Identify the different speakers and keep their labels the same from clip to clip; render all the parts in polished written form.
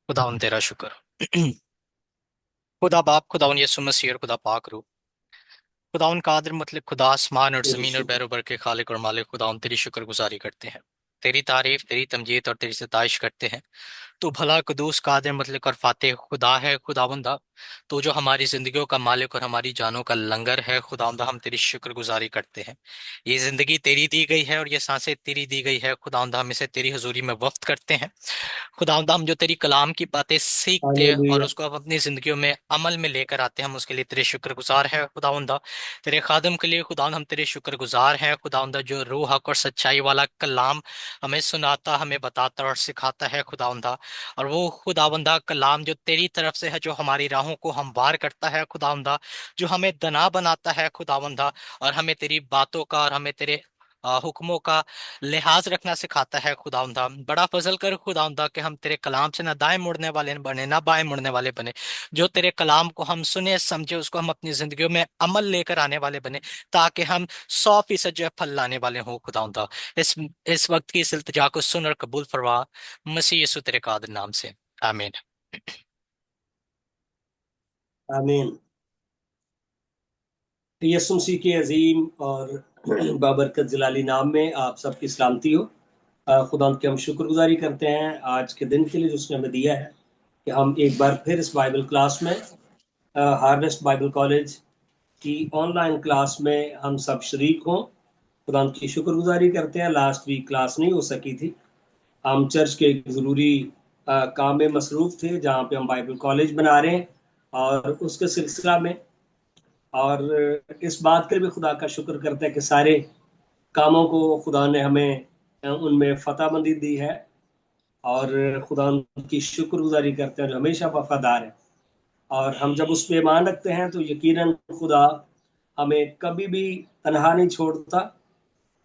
Speaker 1: खुदावन तेरा शुक्र। खुदा बाप, खुदावन यसु मसीह और खुदा पाक रू। खुदावन कादिर मतलब खुदा आसमान और
Speaker 2: तेरी
Speaker 1: जमीन और
Speaker 2: शुक्र।
Speaker 1: बैरोबर के खालिक और मालिक, खुदावन तेरी शुक्रगुजारी करते हैं। तेरी तारीफ, तेरी तमजीद और तेरी सताइश करते हैं। तो भला कदूस कादिर मतलब और फातेह खुदा है खुदावंदा। तो जो हमारी जिंदगियों का मालिक और हमारी जानों का लंगर है खुदावंदा, हम तेरी शुक्रगुजारी करते हैं। ये जिंदगी तेरी दी गई है और ये सांसें तेरी दी गई है खुदावंदा, हम इसे तेरी हजूरी में वक्त करते हैं। खुदावंदा, हम जो तेरी कलाम की बातें सीखते हैं और
Speaker 2: हालेलुया।
Speaker 1: उसको अब अपनी जिंदगियों में अमल में लेकर आते हैं, हम उसके लिए तेरे शुक्रगुजार हैं खुदावंदा। तेरे खादम के लिए खुदावंद हम तेरे शुक्रगुजार हैं खुदावंदा, जो रूह हक और सच्चाई वाला कलाम हमें सुनाता, हमें बताता और सिखाता है खुदावंदा। और वो खुदावंदा कलाम जो तेरी तरफ से है, जो हमारी राहों को हमवार करता है खुदावंदा, जो हमें दना बनाता है खुदावंदा, और हमें तेरी बातों का और हमें तेरे हुक्मों का लिहाज रखना सिखाता है खुदावंदा। बड़ा फजल कर खुदावंदा कि हम तेरे कलाम से ना दाएं मुड़ने वाले बने ना बाएं मुड़ने वाले बने। जो तेरे कलाम को हम सुने समझे, उसको हम अपनी जिंदगियों में अमल लेकर आने वाले बने, ताकि हम 100% जो है फल लाने वाले हों खुदावंदा। इस वक्त की इस इल्तिजा को सुन और कबूल फरमा, मसीह यीशु तेरे कादिर नाम से, आमीन।
Speaker 2: आमीन। यीशु मसीह के अजीम और बाबरकत जलाली नाम में आप सबकी सलामती हो। खुदा की हम शुक्रगुजारी करते हैं आज के दिन के लिए जो उसने हमें दिया है कि हम एक बार फिर इस बाइबल क्लास में, हार्वेस्ट बाइबल कॉलेज की ऑनलाइन क्लास में हम सब शरीक हों। खुदा की शुक्रगुजारी करते हैं। लास्ट वीक क्लास नहीं हो सकी थी। हम चर्च के एक ज़रूरी काम में मसरूफ़ थे, जहाँ पे हम बाइबल कॉलेज बना रहे हैं, और उसके सिलसिला में और इस बात के लिए भी खुदा का शुक्र करते हैं कि सारे कामों को खुदा ने हमें उनमें फतहमंदी दी है, और खुदा की शुक्रगुजारी करते हैं जो हमेशा वफादार है। और हम जब उस पर ईमान रखते हैं तो यकीनन खुदा हमें कभी भी तनहा नहीं छोड़ता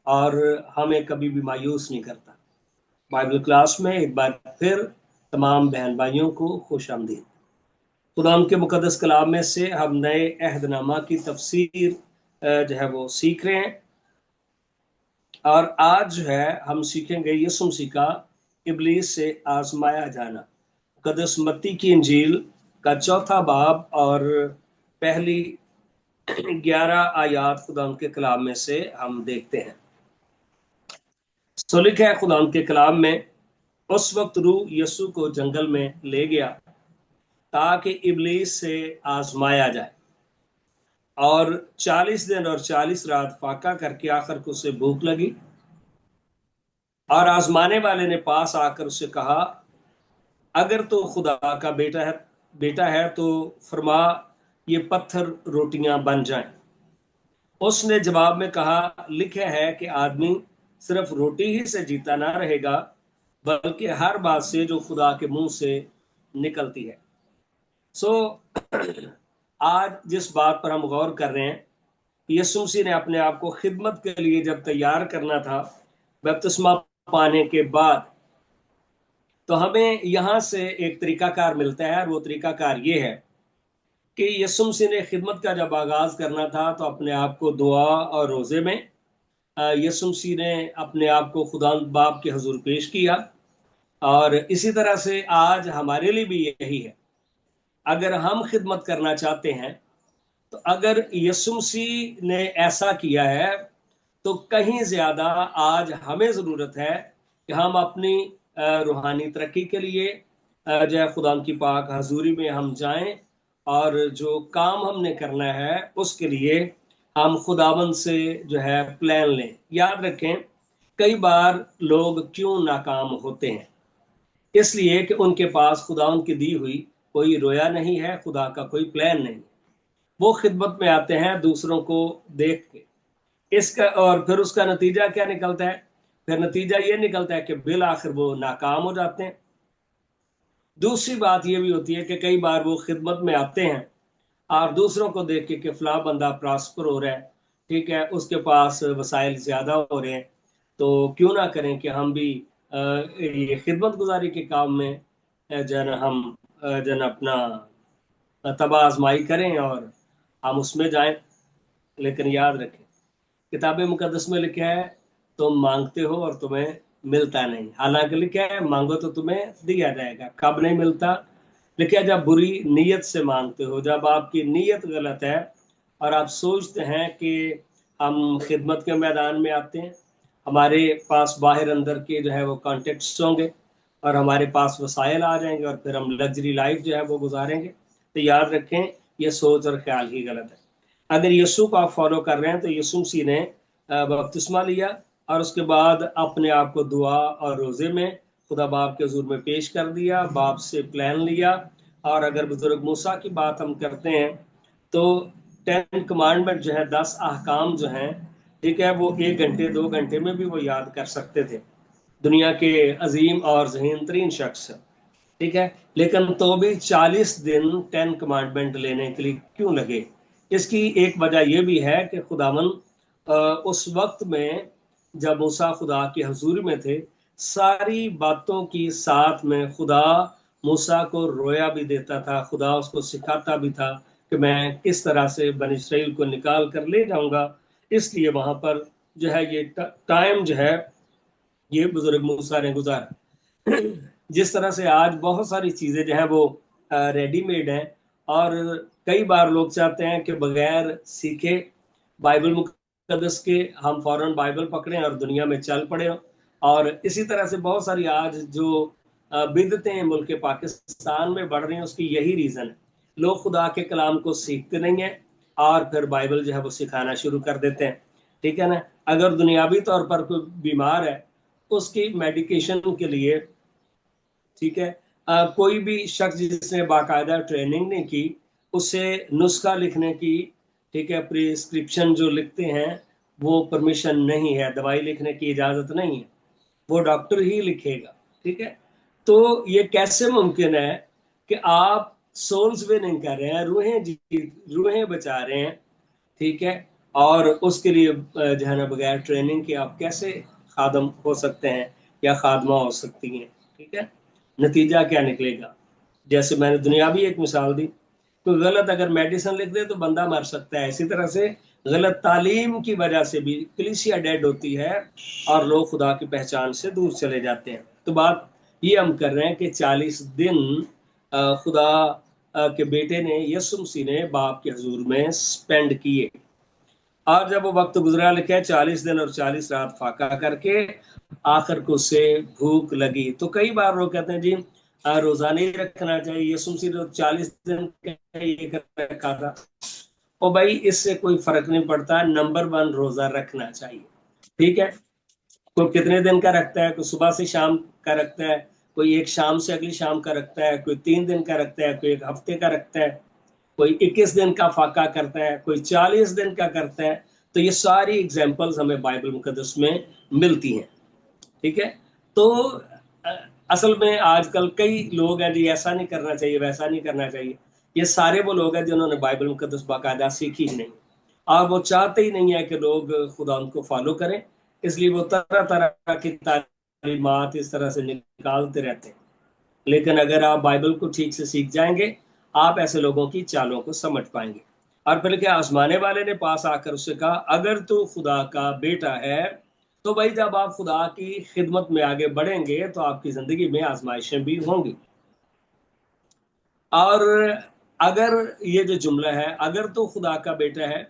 Speaker 2: और हमें कभी भी मायूस नहीं करता। बाइबल क्लास में एक बार फिर तमाम बहन भाइयों को खुश आमदीद। खुदा के मुकद्दस कलाम में से हम नए अहदनामा की तफसीर जो है वो सीख रहे हैं, और आज जो है हम सीखेंगे यीशु मसीह का इबलीस से आजमाया जाना। मुकद्दस मत्ती की इंजील का चौथा बाब और पहली 11 आयात खुदा के कलाम में से हम देखते हैं। सो लिखा है खुदा के कलाम में, उस वक्त रूह यीशु को जंगल में ले गया ताकि इबलीस से आजमाया जाए, और 40 दिन और 40 रात फाका करके आखिर को उसे भूख लगी। और आजमाने वाले ने पास आकर उससे कहा, अगर तो खुदा का बेटा है तो फरमा ये पत्थर रोटियां बन जाएं। उसने जवाब में कहा, लिखा है कि आदमी सिर्फ रोटी ही से जीता ना रहेगा, बल्कि हर बात से जो खुदा के मुंह से निकलती है। सो आज जिस बात पर हम गौर कर रहे हैं, यीशु मसीह ने अपने आप को खिदमत के लिए जब तैयार करना था बपतिस्मा पाने के बाद, तो हमें यहाँ से एक तरीकाकार मिलता है, और वो तरीकाकार ये है कि यीशु मसीह ने खिदमत का जब आगाज करना था तो अपने आप को दुआ और रोजे में यीशु मसीह ने अपने आप को खुदा बाप के हजूर पेश किया। और इसी तरह से आज हमारे लिए भी यही है। अगर हम खिदमत करना चाहते हैं, तो अगर यीशु मसीह ने ऐसा किया है, तो कहीं ज्यादा आज हमें जरूरत है कि हम अपनी रूहानी तरक्की के लिए जो है खुदा की पाक हजूरी में हम जाएं, और जो काम हमने करना है उसके लिए हम खुदावंद से जो है प्लान लें। याद रखें, कई बार लोग क्यों नाकाम होते हैं? इसलिए कि उनके पास खुदावंद की दी हुई कोई रोया नहीं है, खुदा का कोई प्लान नहीं। वो खिदमत में आते हैं दूसरों को देख के। इसका और फिर उसका नतीजा क्या निकलता है? फिर नतीजा ये निकलता है कि बिल आखिर वो नाकाम हो जाते हैं। दूसरी बात ये भी होती है कि कई बार वो खिदमत में आते हैं और दूसरों को देख के कि फला बंदा प्रॉस्पर हो रहा है, ठीक है, उसके पास वसाइल ज्यादा हो रहे हैं, तो क्यों ना करें कि हम भी ये खिदमत गुजारी के काम में जन हम जन अपना तबा आजमाई करें और हम उसमें जाएं। लेकिन याद रखें, किताब मुकद्दस में लिखा है तुम मांगते हो और तुम्हें मिलता नहीं, हालांकि लिखा है मांगो तो तुम्हें दिया जाएगा। कब नहीं मिलता? लिखा है जब बुरी नीयत से मांगते हो, जब आपकी नीयत गलत है और आप सोचते हैं कि हम खिदमत के मैदान में आते हैं, हमारे पास बाहर अंदर के जो है वो कॉन्टेक्ट्स होंगे और हमारे पास वसाइल आ जाएंगे और फिर हम लग्जरी लाइफ जो है वो गुजारेंगे, तो याद रखें ये सोच और ख्याल ही गलत है। अगर यीशु को आप फॉलो कर रहे हैं तो यीशु मसीह ने बपतिस्मा लिया और उसके बाद अपने आप को दुआ और रोज़े में खुदा बाप के हुजूर में पेश कर दिया, बाप से प्लान लिया। और अगर बुजुर्ग मूसा की बात हम करते हैं तो 10 कमांडमेंट जो है, 10 अहकाम जो हैं, ठीक है, वो 1 घंटे 2 घंटे में भी वो याद कर सकते थे, दुनिया के अजीम और जहीन तरीन शख्स, ठीक है। लेकिन तो भी 40 दिन 10 कमांडमेंट लेने के लिए क्यों लगे? इसकी एक वजह यह भी है कि खुदावन उस वक्त में जब मूसा खुदा की हजूरी में थे, सारी बातों की साथ में खुदा मूसा को रोया भी देता था, खुदा उसको सिखाता भी था कि मैं किस तरह से बनी इसराइल को निकाल कर ले जाऊंगा। इसलिए वहां पर जो है ये टाइम जो है ये बुजुर्ग मूसा ने गुजारा। जिस तरह से आज बहुत सारी चीज़ें जो है वो रेडीमेड हैं, और कई बार लोग चाहते हैं कि बगैर सीखे बाइबल मुकद्दस के हम फौरन बाइबल पकड़ें और दुनिया में चल पड़े। और इसी तरह से बहुत सारी आज जो बिदतें मुल्क पाकिस्तान में बढ़ रही हैं, उसकी यही रीज़न है, लोग खुदा के कलाम को सीखते नहीं हैं और फिर बाइबल जो है वो सिखाना शुरू कर देते हैं, ठीक है ना। अगर दुनियावी तौर पर कोई बीमार है, उसकी मेडिकेशन के लिए, ठीक है, कोई भी शख्स जिसने बाकायदा ट्रेनिंग नहीं की, उससे नुस्खा लिखने की, ठीक है, प्रिस्क्रिप्शन जो लिखते हैं वो परमिशन नहीं है, दवाई लिखने की इजाज़त नहीं है, वो डॉक्टर ही लिखेगा, ठीक है। तो ये कैसे मुमकिन है कि आप सोल्स भी नहीं कर रहे हैं, रूहें बचा रहे हैं, ठीक है, और उसके लिए जो है ना बगैर ट्रेनिंग के आप कैसे खादम हो सकते हैं या खादमा हो सकती हैं, ठीक है। नतीजा क्या निकलेगा? जैसे मैंने दुनियावी एक मिसाल दी, कोई गलत अगर मेडिसिन लिख दे तो बंदा मर सकता है, इसी तरह से गलत तालीम की वजह से भी कलीसिया डेड होती है और लोग खुदा की पहचान से दूर चले जाते हैं। तो बात ये हम कर रहे हैं कि 40 दिन खुदा के बेटे ने यीशु मसीह ने बाप के हजूर में स्पेंड किए, और जब वो वक्त गुजरा, लिखा है 40 दिन और 40 रात फाका करके आखिर को उसे भूख लगी। तो कई बार लोग कहते हैं जी रोजा नहीं रखना चाहिए, यीशु मसीह ने 40 दिन ये कर रखा था। और भाई इससे कोई फर्क नहीं पड़ता, नंबर 1 रोजा रखना चाहिए, ठीक है। कोई कितने दिन का रखता है, कोई सुबह से शाम का रखता है, कोई एक शाम से अगली शाम का रखता है, कोई 3 दिन का रखता है, कोई एक हफ्ते का रखता है, कोई 21 दिन का फाका करता है, कोई 40 दिन का करता है। तो ये सारी एग्जाम्पल्स हमें बाइबल मुकद्दस में मिलती हैं, ठीक है। तो असल में आजकल कई लोग हैं जी ऐसा नहीं करना चाहिए, वैसा नहीं करना चाहिए, ये सारे वो लोग हैं जिन्होंने बाइबल मुकद्दस बाकायदा सीखी ही नहीं, और वो चाहते ही नहीं है कि लोग खुदा उनको फॉलो करें, इसलिए वो तरह तरह की तालीमात इस तरह से निकालते रहते हैं। लेकिन अगर आप बाइबल को ठीक से सीख जाएंगे, आप ऐसे लोगों की चालों को समझ पाएंगे। और फिर क्या, आजमाने वाले ने पास आकर उससे कहा अगर तू खुदा का बेटा है, तो भाई जब आप खुदा की खिदमत में आगे बढ़ेंगे तो आपकी जिंदगी में आजमाइशें भी होंगी। और अगर ये जो जुमला है अगर तो खुदा का बेटा है,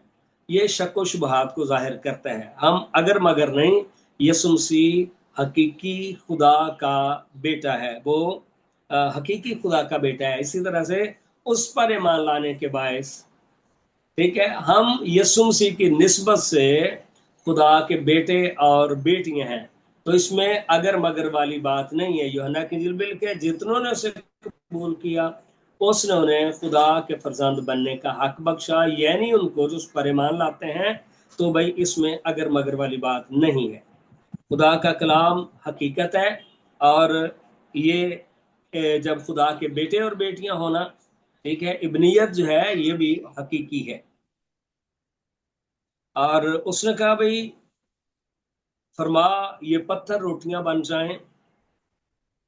Speaker 2: ये शक व शुबहात को जाहिर करता है, हम अगर मगर नहीं, यीशु मसीह हकीकी खुदा का बेटा है, वो हकीकी खुदा का बेटा है। इसी तरह से उस पर ईमान लाने के बायस, ठीक है, हम यीशु मसीह की निस्बत से खुदा के बेटे और बेटियां हैं। तो इसमें अगर मगर वाली बात नहीं है। यूहन्ना की इंजील के जितनों ने उसे कबूल किया, उसने उन्हें खुदा के फरजंद बनने का हक बख्शा, यानी उनको जो उस पर ईमान लाते हैं। तो भाई इसमें अगर मगर वाली बात नहीं है, खुदा का कलाम हकीकत है, और ये जब खुदा के बेटे और बेटियां होना, ठीक है, इब्नियत जो है ये भी हकीकी है। और उसने कहा भाई फरमा ये पत्थर रोटियां बन जाएं।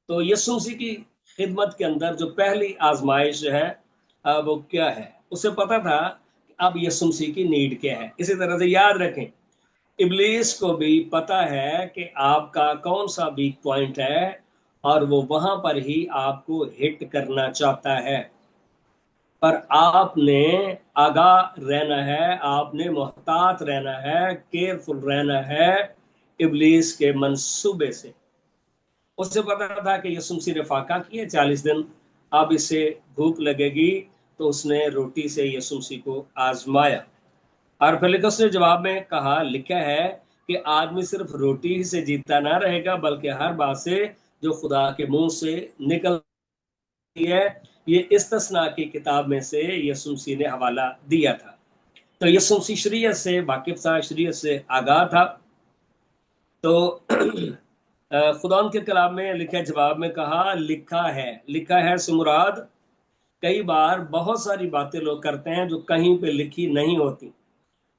Speaker 2: तो यीशु मसीह की खिदमत के अंदर जो पहली आजमाइश है वो क्या है, उसे पता था कि अब यीशु मसीह की नीड क्या है। इसी तरह से याद रखें, इब्लीस को भी पता है कि आपका कौन सा वीक पॉइंट है और वो वहां पर ही आपको हिट करना चाहता है, पर आपने आगाह रहना है, आपने मोहतात रहना है, केयरफुल रहना है इब्लीस के मंसूबे से। उसे पता था कि यीशु मसीह ने फाका किए 40 दिन, अब इसे भूख लगेगी, तो उसने रोटी से यीशु मसीह को आजमाया। और फिलिप्पुस ने जवाब में कहा, लिखा है कि आदमी सिर्फ रोटी ही से जीता ना रहेगा, बल्कि हर बात से जो खुदा के मुंह से निकलती है। ये इस्तिस्ना की किताब में से यीशु मसीह ने हवाला दिया था। तो यीशु मसीह शरीयत से वाकिफ था, शरीयत से आगाह था। तो खुदा के कलाम में लिखा, जवाब में कहा लिखा है से मुराद कई बार बहुत सारी बातें लोग करते हैं जो कहीं पे लिखी नहीं होती,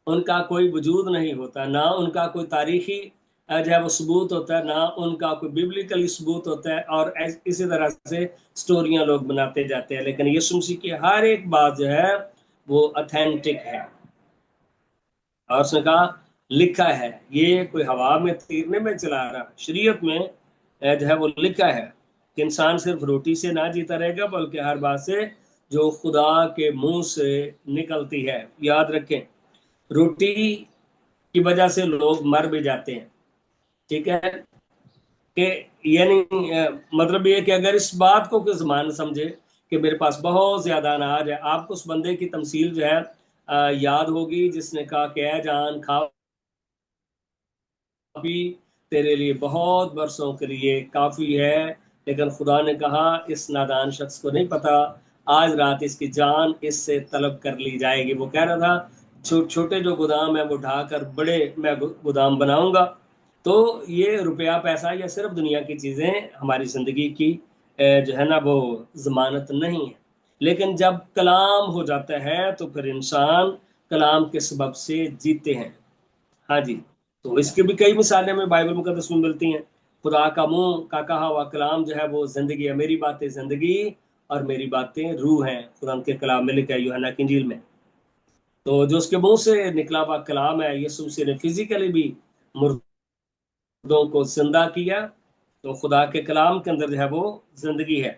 Speaker 2: उनका कोई वजूद नहीं होता, ना उनका कोई तारीखी जो है वो सबूत होता है, ना उनका कोई बिब्लिकली सबूत होता है, और इसी तरह से स्टोरियां लोग बनाते जाते हैं। लेकिन यीशु मसीह की हर एक बात जो है वो ऑथेंटिक है। और उसने कहा लिखा है, ये कोई हवा में तीरने में चला रहा, शरीयत में जो है वो लिखा है कि इंसान सिर्फ रोटी से ना जीता रहेगा, बल्कि हर बात से जो खुदा के मुंह से निकलती है। याद रखें, रोटी की वजह से लोग मर भी जाते हैं, ठीक है, कि यानी मतलब ये कि अगर इस बात को कोई ज़मान समझे कि मेरे पास बहुत ज़्यादा अनाज है, आपको उस बंदे की तमसील जो है याद होगी जिसने कहा कि ऐ जान खा भी, तेरे लिए बहुत बरसों के लिए काफ़ी है। लेकिन खुदा ने कहा इस नादान शख्स को नहीं पता, आज रात इसकी जान इससे तलब कर ली जाएगी। वो कह रहा था छोटे जो गोदाम है वो ढाकर बड़े मैं गोदाम बनाऊंगा। तो ये रुपया पैसा या सिर्फ दुनिया की चीज़ें हमारी ज़िंदगी की जो है ना वो ज़मानत नहीं है। लेकिन जब कलाम हो जाता है तो फिर इंसान कलाम के सबब से जीते हैं। हाँ जी, तो इसकी भी कई मिसालें हमें बाइबल मुकद्दस में मिलती हैं। खुदा का मुंह का कहा हुआ कलाम जो है वो जिंदगी है, मेरी बातें जिंदगी और मेरी बातें रूह हैं, खुदा के कलाम में लिखा है यूहन्ना की इंजील में। तो जो उसके मुंह से निकला हुआ कलाम है, यीशु मसीह ने फिजिकली भी मुर्दों को जिंदा किया। तो खुदा के कलाम के अंदर जो है वो जिंदगी है।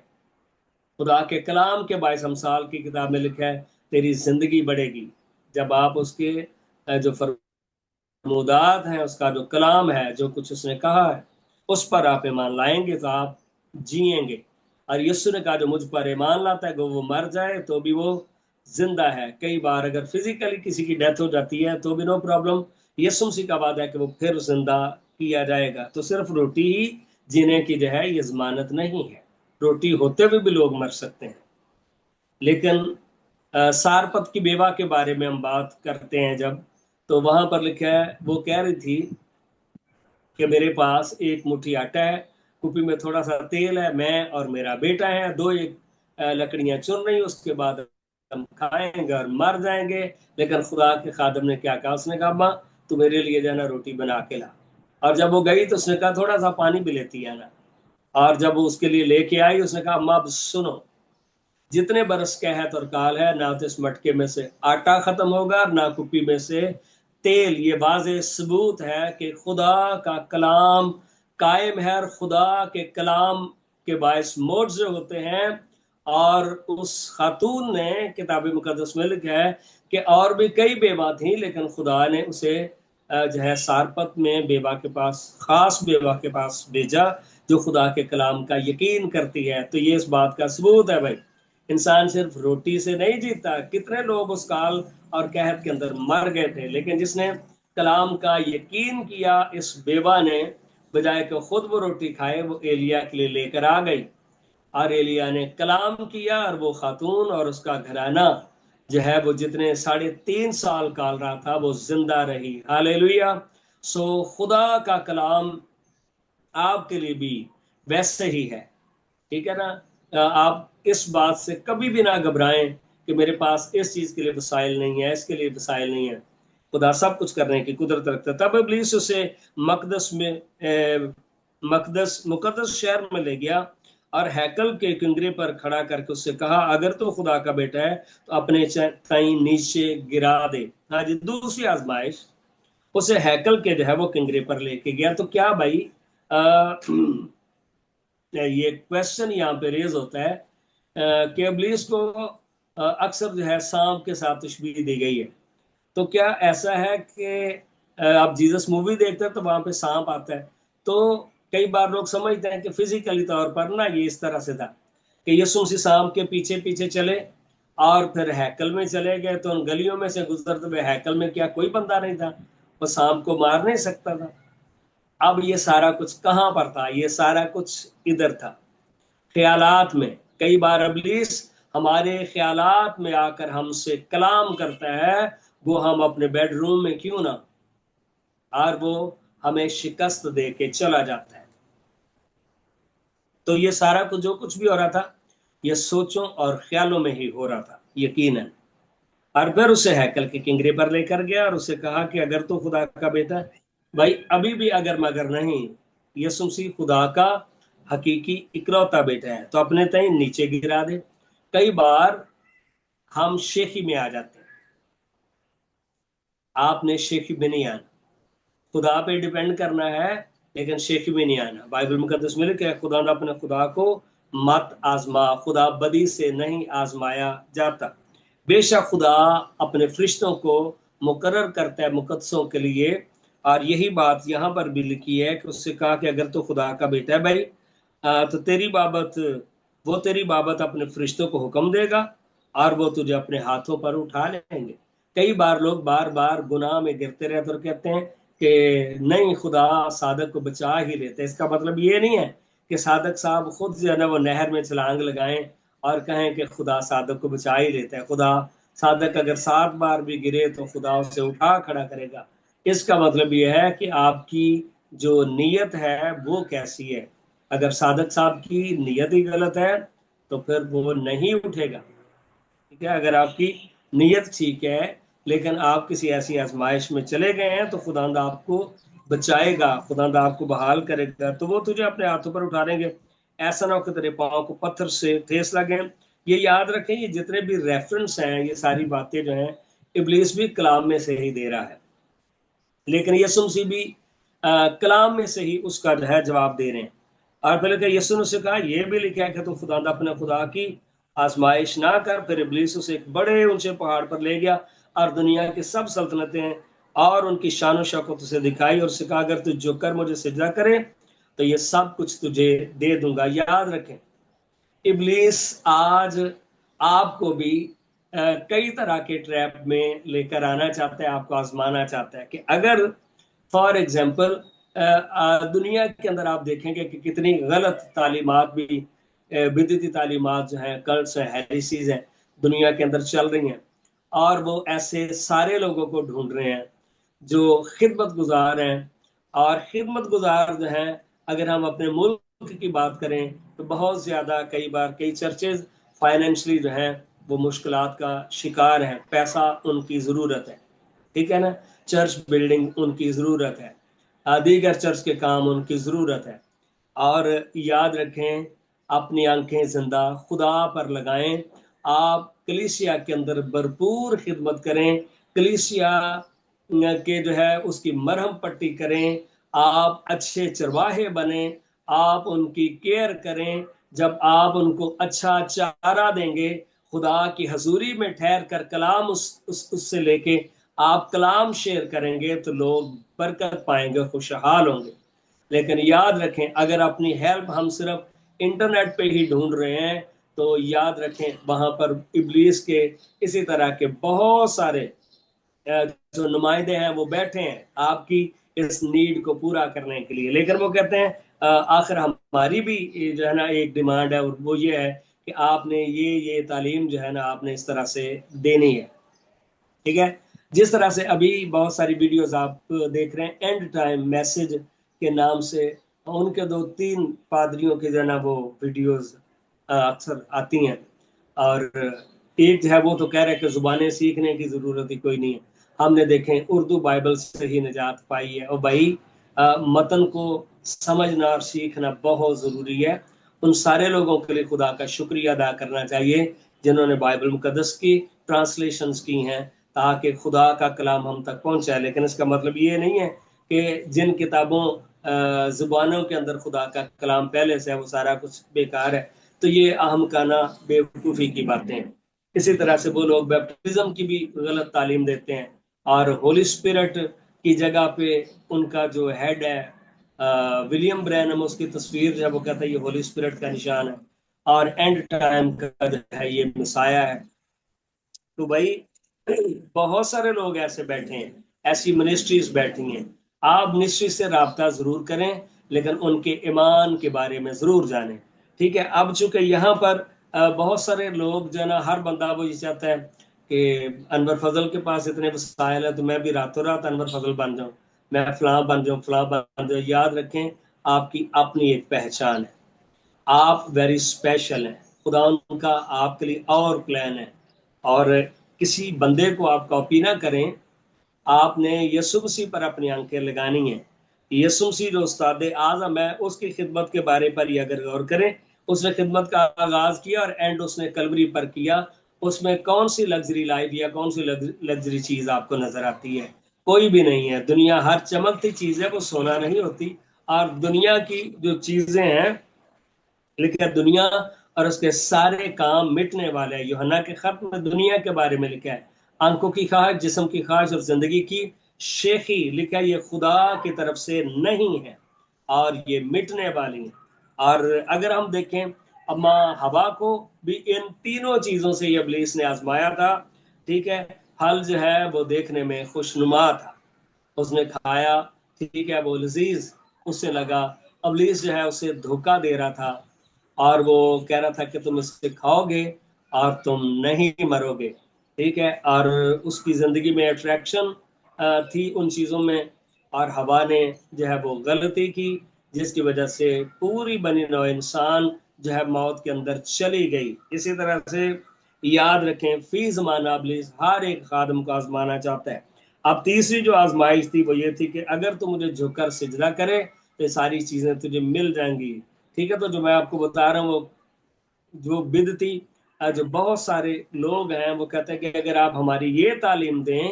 Speaker 2: खुदा के कलाम के 22 साल की किताब में लिखा है तेरी जिंदगी बढ़ेगी जब आप उसके जो फरमूदात हैं, उसका जो कलाम है, जो कुछ उसने कहा है, उस पर आप ईमान लाएंगे तो आप जिएंगे। और यीशु ने कहा जो मुझ पर ईमान लाता है वो मर जाए तो भी वो जिंदा है। कई बार अगर फिजिकली किसी की डेथ हो जाती है तो भी नो प्रॉब्लम, यीशु मसीह का वादा है कि वो फिर जिंदा किया जाएगा। तो सिर्फ रोटी ही जीने की जो है ये जमानत नहीं है, रोटी होते हुए भी लोग मर सकते हैं। लेकिन सारपत की बेवा के बारे में हम बात करते हैं जब, तो वहां पर लिखा है, वो कह रही थी कि मेरे पास एक मुट्ठी आटा है, कुपी में थोड़ा सा तेल है, मैं और मेरा बेटा है, दो एक लकड़ियां चुन रही, उसके बाद हम खाएंगे और मर जाएंगे। लेकिन खुदा के खादम ने क्या कहा, उसने कहा अम्मा तू मेरे लिए जो है ना रोटी बना के ला। और जब वो गई तो उसने कहा थोड़ा सा पानी भी लेती है ना। और जब वो उसके लिए लेके आई, उसने कहा अम्मा अब सुनो, जितने बरस कहत और काल है, ना तो इस मटके में से आटा खत्म होगा ना कुप्पी में से तेल। ये वाज़े सबूत है कि खुदा का कलाम कायम है और खुदा के कलाम के बायस मोर्जे होते हैं। और उस खातून ने किताब मुकद्दस में लिखा है कि और भी कई बेवा थी, लेकिन खुदा ने उसे जो है सारपत में बेवा के पास, खास बेवा के पास भेजा जो खुदा के कलाम का यकीन करती है। तो ये इस बात का सबूत है भाई, इंसान सिर्फ रोटी से नहीं जीता। कितने लोग उस काल और कहत के अंदर मर गए थे, लेकिन जिसने कलाम का यकीन किया, इस बेवा ने बजाय कि खुद वो रोटी खाए वो एलिया के लिए लेकर आ गई। और एलिया ने कलाम किया और वो खातून और उसका घराना जो है वो जितने 3.5 साल काल रहा था वो जिंदा रही। हालेलुया। सो खुदा का कलाम आपके लिए भी वैसे ही है, ठीक है ना। आप इस बात से कभी भी ना घबराएं कि मेरे पास इस चीज के लिए वसाइल नहीं है, इसके लिए वसाइल नहीं है। खुदा सब कुछ करने की कुदरत रखता है। तब इब्लीस उसे मकदस में मकदस मुकद्दस शहर में ले गया और हैकल के किंगरे पर खड़ा करके उससे कहा अगर तो खुदा का बेटा है तो अपने ताई नीचे गिरा दे। हाँ जी, दूसरी आजमाइश उसे हैकल के जो है वो किंगरे पर लेके गया। तो क्या भाई ये क्वेश्चन यहाँ पे रेज होता है कि इब्लीस को अक्सर जो है सांप के साथ तशबीह दी गई है। तो क्या ऐसा है कि आप जीसस मूवी देखते हैं तो वहां पे सांप आता है, तो कई बार लोग समझते हैं कि फिजिकली तौर पर ना ये इस तरह से था कि यीशु मसीह सांप के पीछे पीछे चले और फिर हैकल में चले गए, तो उन गलियों में से गुजरते हुए हैकल में क्या कोई बंदा नहीं था, वो सांप को मार नहीं सकता था। अब ये सारा कुछ कहाँ पर था? ये सारा कुछ इधर था, ख्यालात में। कई बार इब्लीस हमारे ख्यालात में आकर हमसे कलाम करता है, वो हम अपने बेडरूम में क्यों ना, और वो हमें शिकस्त दे के चला जाता है। तो ये सारा कुछ जो कुछ भी हो रहा था, ये सोचों और ख्यालों में ही हो रहा था यकीनन। और फिर उसे हैकल के किंगरे पर लेकर गया और उसे कहा कि अगर तू खुदा का बेटा है, भाई अभी भी अगर मगर नहीं, यीशु मसीह खुदा का हकीकी इकलौता बेटा है तो अपने तय नीचे गिरा दे। कई बार हम शेखी में आ जाते हैं। आपने शेखी में नहीं आना, खुदा पे डिपेंड करना है, लेकिन शेखी में नहीं आना। बाइबल मुकद्दस में लिखा है खुदा ने अपने खुदा को मत आजमा, खुदा बदी से नहीं आजमाया जाता। बेशक खुदा अपने फरिश्तों को मुकर्रर करता है मुकद्दसों के लिए, और यही बात यहाँ पर भी लिखी है कि उससे कहा कि अगर तो खुदा का बेटा है भाई, तो तेरी बाबत, वो तेरी बाबत अपने फरिश्तों को हुक्म देगा और वो तुझे अपने हाथों पर उठा लेंगे। कई बार लोग बार बार गुनाह में गिरते रहते और कहते हैं कि नहीं खुदा सादक को बचा ही लेते। इसका मतलब ये नहीं है कि सादक साहब खुद जो है ना वो नहर में छलांग लगाएं और कहें कि खुदा सादक को बचा ही लेता है। खुदा सादक अगर 7 बार भी गिरे तो खुदा उसे उठा खड़ा करेगा। इसका मतलब ये है कि आपकी जो नीयत है वो कैसी है। अगर सादक साहब की नीयत ही गलत है तो फिर वो नहीं उठेगा। ठीक है, अगर आपकी नीयत ठीक है लेकिन आप किसी ऐसी आजमाइश में चले गए हैं तो खुदांद आपको बचाएगा, खुदांद आपको बहाल करेगा, तो वो तुझे अपने हाथों पर उठा लेंगे। ऐसा ना हो कि तेरे पाँव को पत्थर से ठेस लगे। ये याद रखें, ये जितने भी रेफरेंस हैं, ये सारी बातें जो हैं इब्लीस भी कलाम में से ही दे रहा है, लेकिन यीशु मसीह भी कलाम में से ही उसका जो है जवाब दे रहे हैं। और पहले तो यीशु ने उसे कहा, यह भी लिखा है कि तू खुदा अपने खुदा की आजमाइश ना कर। फिर इब्लीस उसे एक बड़े ऊंचे पहाड़ पर ले गया और दुनिया की सब सल्तनतें और उनकी शान शौकत उसे दिखाई और उसे कहा, अगर तू झुककर मुझे सिजदा करे तो ये सब कुछ तुझे दे दूंगा। याद रखें, इब्लीस आज आपको भी कई तरह के ट्रैप में लेकर आना चाहता है, आपको आजमाना चाहता है कि अगर फॉर एग्जाम्पल दुनिया के अंदर आप देखेंगे कि कितनी गलत तालीमात भी, बिदती तालीमात जो हैं, कल्ट्स हैं, हेरिसीज हैं, दुनिया के अंदर चल रही हैं, और वो ऐसे सारे लोगों को ढूंढ रहे हैं जो खिदमत गुजार हैं। और खिदमत गुजार जो हैं, अगर हम अपने मुल्क की बात करें तो बहुत ज़्यादा कई बार कई चर्चेज फाइनेंशली जो हैं वो मुश्किलात का शिकार हैं, पैसा उनकी ज़रूरत है, ठीक है ना, चर्च बिल्डिंग उनकी ज़रूरत है, दीगर चर्च के काम उनकी ज़रूरत है। और याद रखें, अपनी आंखें जिंदा खुदा पर लगाएं। आप कलीसिया के अंदर भरपूर खिदमत करें, कलीसिया के जो है उसकी मरहम पट्टी करें, आप अच्छे चरवाहे बने, आप उनकी केयर करें। जब आप उनको अच्छा चारा देंगे, खुदा की हजूरी में ठहर कर कलाम उससे लेके आप कलाम शेयर करेंगे तो लोग बरकत पाएंगे, खुशहाल होंगे। लेकिन याद रखें, अगर अपनी हेल्प हम सिर्फ इंटरनेट पे ही ढूंढ रहे हैं तो याद रखें वहां पर इब्लीस के इसी तरह के बहुत सारे जो नुमाइंदे हैं वो बैठे हैं आपकी इस नीड को पूरा करने के लिए। लेकिन वो कहते हैं आखिर हमारी भी जो है ना एक डिमांड है, और वो ये है कि आपने ये तालीम जो है ना आपने इस तरह से देनी है। ठीक है, जिस तरह से अभी बहुत सारी वीडियोस आप देख रहे हैं एंड टाइम मैसेज के नाम से, उनके 2-3 पादरियों के जो है ना वो वीडियोस अक्सर आती हैं, और एक जो है वो तो कह रहे हैं कि जुबानें सीखने की जरूरत ही कोई नहीं है, हमने देखें उर्दू बाइबल से ही निजात पाई है। और भाई मतन को समझना और सीखना बहुत ज़रूरी है। उन सारे लोगों के लिए खुदा का शुक्रिया अदा करना चाहिए जिन्होंने बाइबल मुकद्दस की ट्रांसलेशंस की हैं, کہ خدا کا کلام ہم تک پہنچا ہے، لیکن اس کا مطلب یہ نہیں ہے کہ جن کتابوں زبانوں کے اندر خدا کا کلام پہلے سے ہے وہ سارا کچھ بیکار ہے. تو یہ احمقانہ بیوقوفی کی باتیں ہیں. اسی طرح سے وہ لوگ بیپٹزم کی بھی غلط تعلیم دیتے ہیں، اور ہولی اسپرٹ کی جگہ پہ ان کا جو ہیڈ ہے ولیم برینم، اس کی تصویر جو ہے وہ کہتا ہے یہ ہولی اسپرٹ کا نشان ہے اور اینڈ ٹائم کا جو ہے یہ مسایا ہے. تو بھائی بہت سارے لوگ ایسے بیٹھے ہیں، ایسی منسٹریز بیٹھی ہیں. آپ منسٹری سے رابطہ ضرور کریں، لیکن ان کے ایمان کے بارے میں ضرور جانیں. ٹھیک ہے. اب چونکہ یہاں پر بہت سارے لوگ جو ہے نا، ہر بندہ وہ یہ چاہتا ہے کہ انور فضل کے پاس اتنے وسائل ہے تو میں بھی راتوں رات انور فضل بن جاؤں، میں فلاں بن جاؤں، فلاں بن جاؤں. یاد رکھیں آپ کی اپنی ایک پہچان ہے، آپ ویری اسپیشل ہیں. خدا ان کا آپ کے لیے اور پلان ہے، اور کسی بندے کو آپ کاپی نہ کریں. آپ نے یسوع مسیح پر اپنی آنکھیں لگانی ہیں. یسوع مسیح جو استاد اعظم ہے، اس کی خدمت کے بارے پر یہ اگر غور کریں، اس نے خدمت کا آغاز کیا اور اینڈ اس نے کلوری پر کیا. اس میں کون سی لگژری لائف یا کون سی لگژری چیز آپ کو نظر آتی ہے؟ کوئی بھی نہیں ہے. دنیا ہر چمکتی چیز ہے، وہ سونا نہیں ہوتی. اور دنیا کی جو چیزیں ہیں، لیکن دنیا اور اس کے سارے کام مٹنے والے ہیں. یوحنا کے خط میں دنیا کے بارے میں لکھا ہے، آنکھوں کی خواہش، جسم کی خواہش اور زندگی کی شیخی، لکھا ہے یہ خدا کی طرف سے نہیں ہے اور یہ مٹنے والی ہیں. اور اگر ہم دیکھیں اما ہوا کو بھی ان تینوں چیزوں سے یہ ابلیس نے آزمایا تھا. ٹھیک ہے. پھل جو ہے وہ دیکھنے میں خوشنما تھا، اس نے کھایا، ٹھیک ہے، وہ لذیذ اس سے لگا. ابلیس جو ہے اسے دھوکہ دے رہا تھا، اور وہ کہہ رہا تھا کہ تم اس سے کھاؤ گے اور تم نہیں مرو گے. ٹھیک ہے. اور اس کی زندگی میں اٹریکشن تھی ان چیزوں میں، اور ہوا نے جو ہے وہ غلطی کی، جس کی وجہ سے پوری بنی نوع انسان جو ہے موت کے اندر چلی گئی. اسی طرح سے یاد رکھیں فی زمانہ ابلیس ہر ایک خادم کو آزمانا چاہتا ہے. اب تیسری جو آزمائش تھی وہ یہ تھی کہ اگر تو مجھے جھک کر سجدہ کرے تو ساری چیزیں تجھے مل جائیں گی. ٹھیک ہے. تو جو میں آپ کو بتا رہا ہوں وہ جو بدعتی جو بہت سارے لوگ ہیں وہ کہتے ہیں کہ اگر آپ ہماری یہ تعلیم دیں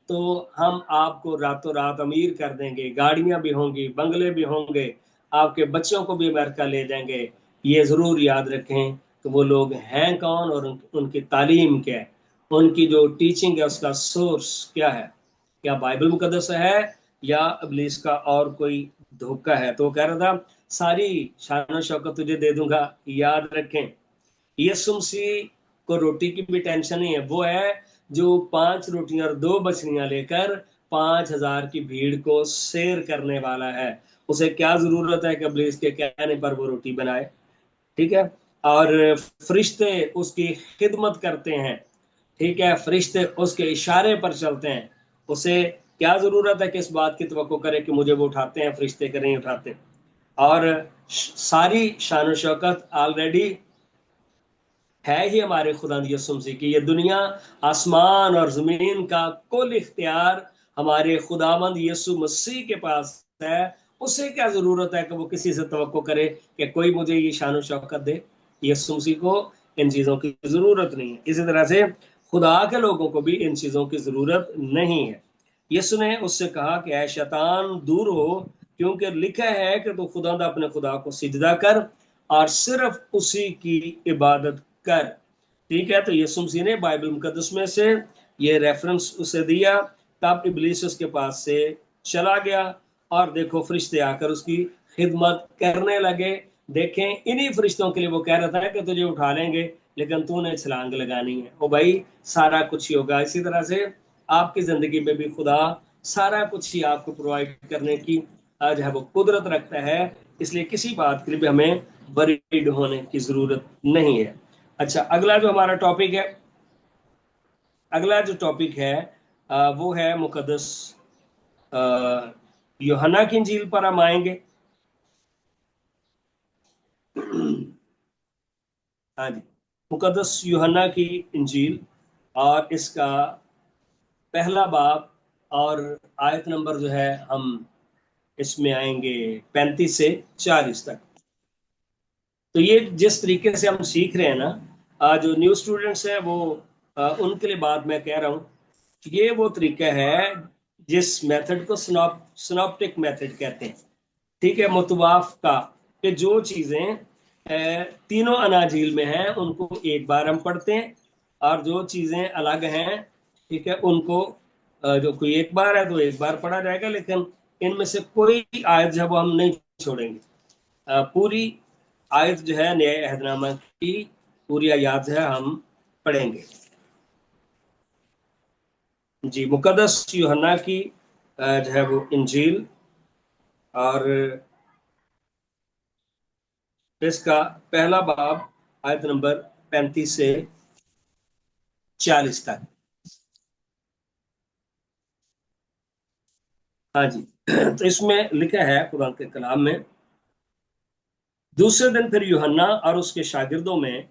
Speaker 2: تو ہم آپ کو راتوں رات امیر کر دیں گے، گاڑیاں بھی ہوں گی، بنگلے بھی ہوں گے، آپ کے بچوں کو بھی امریکہ لے جائیں گے. یہ ضرور یاد رکھیں کہ وہ لوگ ہیں کون اور ان کی تعلیم کیا ہے، ان کی جو ٹیچنگ ہے اس کا سورس کیا ہے. کیا بائبل مقدس ہے یا ابلیس کا اور کوئی دھوکہ ہے؟ تو وہ کہہ رہا تھا ساری شان و شوکت تجھے دے دوں گا. یاد رکھیں یسوع مسیح کو روٹی کی بھی ٹینشن نہیں ہے. وہ ہے جو 5 روٹیاں اور 2 بچڑیاں لے کر 5,000 کی بھیڑ کو سیر کرنے والا ہے. اسے کیا ضرورت ہے کہ ابلیس کے کہنے پر وہ روٹی بنائے؟ ٹھیک ہے. اور فرشتے اس کی خدمت کرتے ہیں. ٹھیک ہے. فرشتے اس کے اشارے پر چلتے ہیں. اسے کیا ضرورت ہے کہ اس بات کی توقع کرے کہ مجھے وہ اٹھاتے ہیں، فرشتے کے نہیں اٹھاتے؟ اور ساری شان و شوکت آلریڈی ہے ہی ہمارے خدا یسوع مسیح کی. یہ دنیا، آسمان اور زمین کا کل اختیار ہمارے خداوند یسوع مسیح کے پاس ہے. اسے کیا ضرورت ہے کہ وہ کسی سے توقع کرے کہ کوئی مجھے یہ شان و شوکت دے؟ یسوع مسیح کو ان چیزوں کی ضرورت نہیں ہے. اسی طرح سے خدا کے لوگوں کو بھی ان چیزوں کی ضرورت نہیں ہے. یسوع نے اس سے کہا کہ اے شیطان دور ہو، کیونکہ لکھا ہے کہ تو خدا اپنے خدا کو سجدہ کر اور صرف اسی کی عبادت کر. ٹھیک ہے. تو یسوع مسیح نے بائبل مقدس میں سے یہ ریفرنس اسے دیا، تب ابلیس اس کے پاس سے چلا گیا، اور دیکھو فرشتے آ کر اس کی خدمت کرنے لگے. دیکھیں انہی فرشتوں کے لیے وہ کہہ رہا تھا کہ تجھے اٹھا لیں گے لیکن تو نے چھلانگ لگانی ہے. او بھائی سارا کچھ ہی ہوگا. اسی طرح سے آپ کی زندگی میں بھی خدا سارا کچھ ہی آپ کو پرووائڈ کرنے کی جو ہے وہ قدرت رکھتا ہے. اس لیے کسی بات کے لیے بھی ہمیں وریڈ ہونے کی ضرورت نہیں ہے. اچھا، اگلا جو ہمارا ٹاپک ہے، اگلا جو ٹاپک ہے وہ ہے مقدس یوحنا کی انجیل پر ہم آئیں گے. ہاں جی، مقدس یوحنا کی انجیل اور اس کا پہلا باب اور آیت نمبر جو ہے ہم اس میں آئیں گے 35 سے 40 تک. تو یہ جس طریقے سے ہم سیکھ رہے ہیں نا، جو نیو اسٹوڈنٹس ہیں وہ ان کے لیے بات میں کہہ رہا ہوں ये वो तरीका है जिस मेथड को सिनॉप्टिक मेथड कहते हैं, ठीक है, मुतवाफ का, कि जो चीजें तीनों अनाजील में हैं उनको एक बार हम पढ़ते हैं, और जो चीजें अलग हैं, ठीक है, उनको जो कोई एक बार है तो एक बार पढ़ा जाएगा, लेकिन इनमें से कोई आयत जो है वो हम नहीं छोड़ेंगे। पूरी आयत जो है नए अहदनामा की पूरी आयत जो है हम पढ़ेंगे। जी, मुकद्दस यूहन्ना की जो है वो इंजील, और इसका पहला बाब, आयत नंबर 35 से 40 तक। हाँ जी। तो इसमें लिखा है कुरान के कलाम में, दूसरे दिन फिर यूहन्ना और उसके शागिर्दों में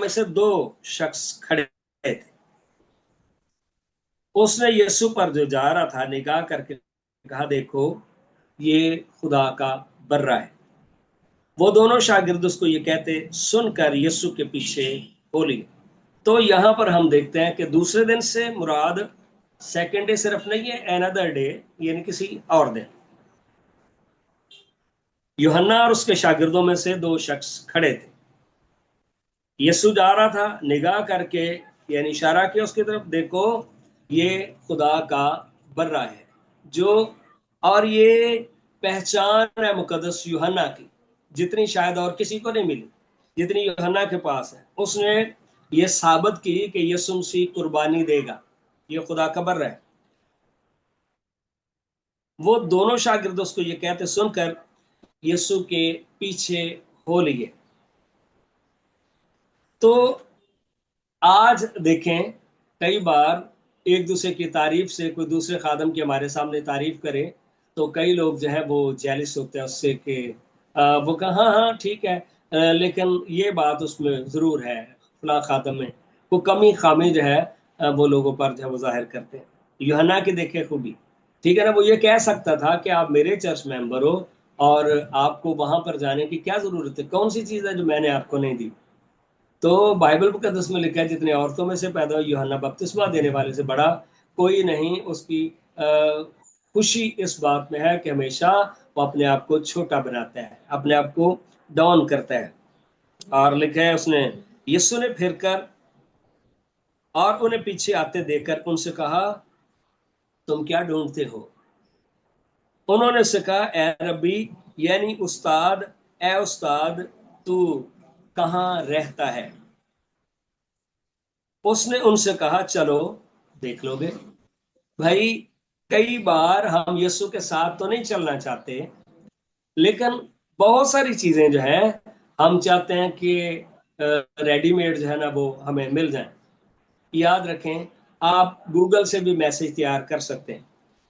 Speaker 2: से दो शख्स खड़े थे। उसने यीशु पर जो जा रहा था निगाह करके कहा, देखो ये खुदा का बर्रा है। वो दोनों शागिर्द उसको ये कहते सुनकर यीशु के पीछे हो लिए। तो यहां पर हम देखते हैं कि दूसरे दिन से मुराद सेकेंड डे सिर्फ नहीं है, एनदर डे, यानी किसी और दिन। यूहन्ना और उसके शागिर्दों में से दो शख्स खड़े थे। यीशु जा रहा था, निगाह करके यानी इशारा किया उसकी तरफ, देखो ये खुदा का बर्रा है जो, और ये पहचान है मुकद्दस यूहन्ना की, जितनी शायद और किसी को नहीं मिली, जितनी यूहन्ना के पास है। उसने ये साबित की कि यीशु मसीह कुर्बानी देगा, ये खुदा का बर्रा है। वो दोनों शागिर्द उसको ये कहते सुनकर यीशु के पीछे हो लिए। तो आज देखें, कई बार एक दूसरे की तारीफ से, कोई दूसरे खादम की हमारे सामने तारीफ करे तो कई लोग जो है वो जेलिस होते हैं उससे कि वो कहा हाँ हाँ ठीक है, लेकिन ये बात उसमें जरूर है, फला खादम में वो कमी खामी जो है वो लोगों पर जो है वो जाहिर करते हैं। यूहन्ना की देखे खूबी, ठीक है ना, वो ये कह सकता था कि आप मेरे चर्च मेंबर हो और आपको वहां पर जाने की क्या जरूरत है, कौन सी चीज है जो मैंने आपको नहीं दी। तो बाइबल मुकद्दस में लिखा है, जितने औरतों में से पैदा हुई यूहन्ना बपतिस्मा देने वाले से बड़ा कोई नहीं। उसकी खुशी इस बात में है कि हमेशा वो अपने आप को छोटा बनाता है, अपने आप को डाउन करता है। और लिखा है उसने, यीशु ने फिर कर और उन्हें पीछे आते देखकर उनसे कहा, तुम क्या ढूंढते हो? उन्होंने उससे कहा, ए रब्बी, यानी उस्ताद, ए उस्ताद, तू कहाँ रहता है? उसने उनसे कहा, चलो देख लोगे। भाई, कई बार हम यीशु के साथ तो नहीं चलना चाहते, लेकिन बहुत सारी चीजें जो है हम चाहते हैं कि रेडीमेड जो है ना वो हमें मिल जाए। याद रखें, आप गूगल से भी मैसेज तैयार कर सकते हैं,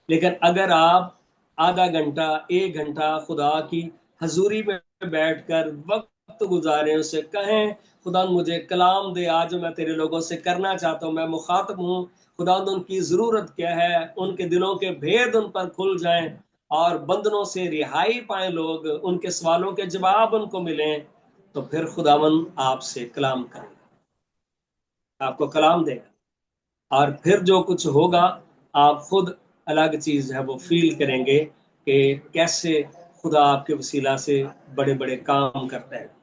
Speaker 2: लेकिन अगर आप आधा घंटा एक घंटा खुदा की हजूरी में बैठकर वक्त गुजारें, उससे कहें खुदा मुझे कलाम दे, आज मैं तेरे लोगों से करना चाहता हूँ, मैं मुखातब हूँ, खुदा उनकी जरूरत क्या है, उनके दिलों के भेद उन पर खुल जाएं और बंधनों से रिहाई पाए लोग, उनके सवालों के जवाब उनको मिलें, तो फिर खुदावन आपसे कलाम करेगा, आपको कलाम देगा। और फिर जो कुछ होगा आप खुद अलग चीज है वो फील करेंगे कि कैसे खुदा आपके वसीला से बड़े बड़े काम करता है।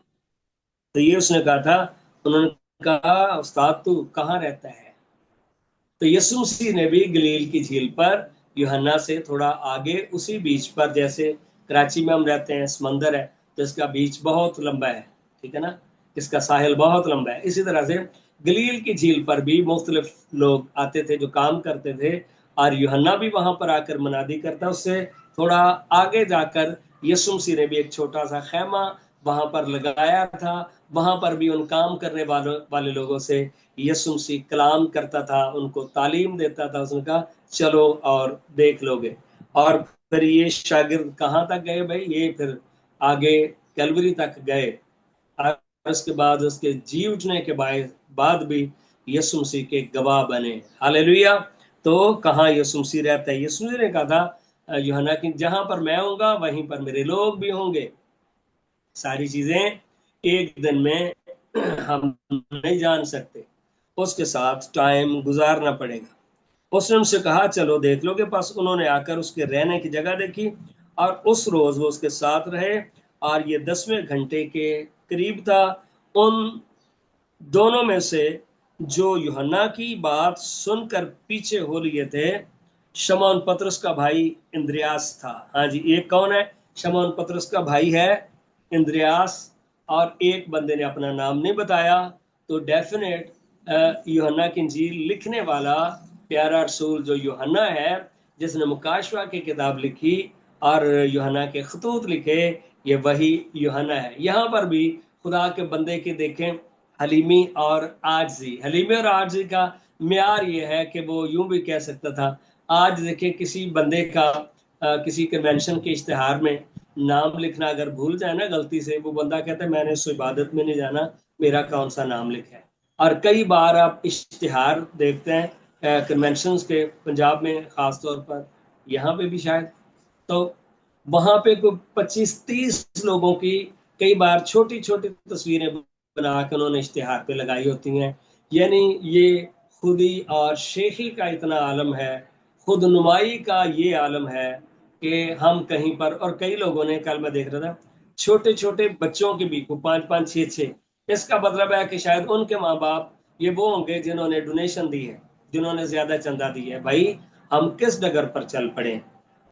Speaker 2: तो ये उसने कहा था, उन्होंने कहा, उस्ताद तू कहाँ रहता है? तो यीशु मसीह ने भी गलील की झील पर यूहन्ना से थोड़ा आगे उसी बीच पर, जैसे कराची में हम रहते हैं समंदर है तो इसका बीच बहुत लंबा है, ठीक है ना, इसका साहिल बहुत लंबा है, इसी तरह से गलील की झील पर भी मुख्तलिफ लोग आते थे जो काम करते थे, और यूहन्ना भी वहां पर आकर मनादी करता। उससे थोड़ा आगे जाकर यीशु मसीह ने भी एक छोटा सा खैमा वहां पर लगाया था। वहां पर भी उन काम करने वाले लोगों से यीशु मसीह कलाम करता था, उनको तालीम देता था। उसने कहा चलो और देख लोगे। और फिर ये शागिर्द कहाँ तक गए भाई? ये फिर आगे कैलवरी तक गए, और उसके बाद उसके जी उठने के बाद भी यीशु मसीह के गवाह बने। हालेलुया। तो कहाँ यीशु मसीह रहता है? यीशु मसीह ने कहा था यूहन्ना की, जहां पर मैं होऊंगा वहीं पर मेरे लोग भी होंगे। सारी चीजें एक दिन में हम नहीं जान सकते, उसके साथ टाइम गुजारना पड़ेगा। उसने उनसे कहा चलो देख लो के पास। उन्होंने आकर उसके रहने की जगह देखी और उस रोज वो उसके साथ रहे, और ये 10वें घंटे के करीब था। उन दोनों में से जो यूहन्ना की बात सुनकर पीछे हो लिए थे, शमौन पतरस का भाई इंद्रियास था। हाँ जी, एक कौन है? शमौन पतरस का भाई है इंद्रियास। और एक बंदे ने अपना नाम नहीं बताया। तो डेफिनेट यूहन्ना की इंजील लिखने वाला प्यारा रसूल जो यूहन्ना है, जिसने मुकाशवा की किताब लिखी और यूहन्ना के खतूत लिखे, ये वही यूहन्ना है। यहाँ पर भी खुदा के बंदे के देखें हलीमी और आजजी। हलीमी और आजजी का म्यार ये है कि वो यूं भी कह सकता था। आज देखिए किसी बंदे का किसी कन्वेंशन के इश्तिहार में नाम लिखना अगर भूल जाए ना गलती से, वो बंदा कहता है मैंने उस इबादत में नहीं जाना, मेरा कौन सा नाम लिखा है। और कई बार आप इश्तिहार देखते हैं कन्वेंशन के, पंजाब में खास तौर पर, यहाँ पे भी शायद, तो वहां पे कोई 25-30 लोगों की कई बार छोटी छोटी तस्वीरें बना के उन्होंने इश्तिहार पे लगाई होती हैं। यानी ये खुदी और शेखी का इतना आलम है, खुद नुमाई का ये आलम है कि हम कहीं पर, और कई लोगों ने, कल मैं देख रहा था, छोटे छोटे बच्चों के भी को 5-5 6-6, इसका मतलब है कि शायद उनके माँ बाप ये वो होंगे जिन्होंने डोनेशन दी है, जिन्होंने ज्यादा चंदा दी है। भाई हम किस डगर पर चल पड़े।